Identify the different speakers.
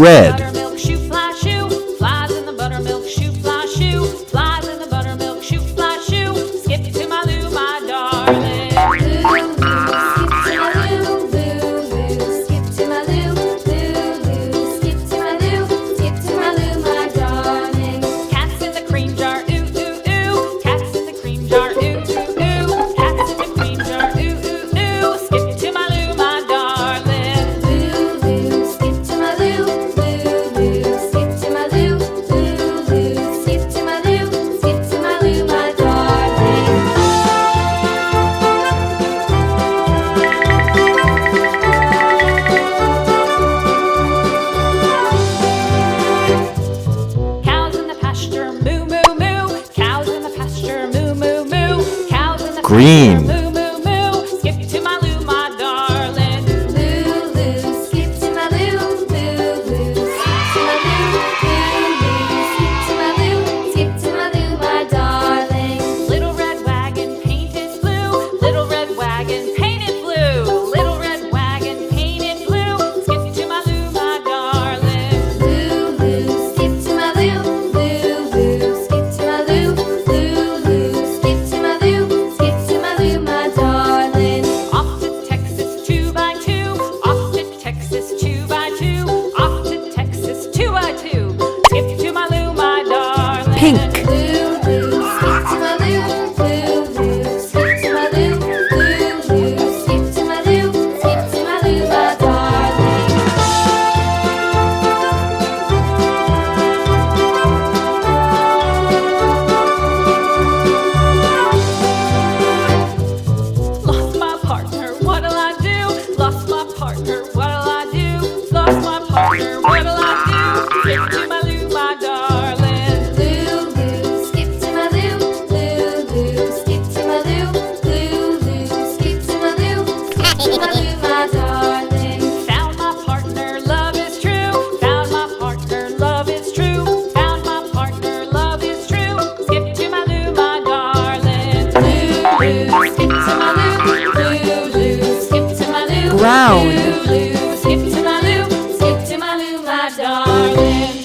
Speaker 1: Red.
Speaker 2: Buttermilk shoe fly shoe, flies in the buttermilk shoe fly shoe, flies in the buttermilk shoe fly shoe. Skip to my Lou, my darling.
Speaker 3: Skip to my Lou, skip to my Lou, skip to my Lou, my darling.
Speaker 2: Cats in the cream jar, ooh ooh ooh. Cats in the cream jar, ooh ooh ooh. Cats in the cream jar, ooh ooh ooh. Skip to my Lou, my darling.
Speaker 3: Skip to my Lou, skip to my Lou, skip to my Lou, skip to my Lou, my darling.
Speaker 2: Cows in the pasture, moo moo moo. Cows in the pasture, moo moo moo. Cows in the
Speaker 1: Green.
Speaker 2: pasture, moo moo moo. Skip to my Lou, my darling.
Speaker 3: Skip to my Lou, skip to my Lou, skip to my Lou, skip to my Lou, my darling.
Speaker 2: Little red wagon painted blue. Little red wagon painted blue. Little red wagon painted blue. Skip to my Lou, my darling.
Speaker 3: Skip to my Lou, skip to my Lou, skip to my Lou, skip to my Lou, my darling.
Speaker 2: Off to Texas 2x2. Off to Texas 2x2. Off to Texas 2x2. Skip to my Lou, my darling.
Speaker 1: Pink.
Speaker 3: Skip to my Lou, skip to my Lou, skip to my Lou, skip to my Lou, my darling.
Speaker 2: Lost my partner, what'll I do? Lost my partner, what'll I do? Lost my partner, what'll I do? Skip to my Lou, my darling.
Speaker 3: Skip to my Lou, skip to my Lou, skip to my Lou, skip to my Lou, my darling.
Speaker 2: Found my partner, love is true. Found my partner, love is true. Found my partner, love is true. Skip to my Lou, my darling.
Speaker 3: Skip to my Lou, skip to my Lou,
Speaker 1: Brown.
Speaker 3: skip to my Lou, skip to my Lou, my darling.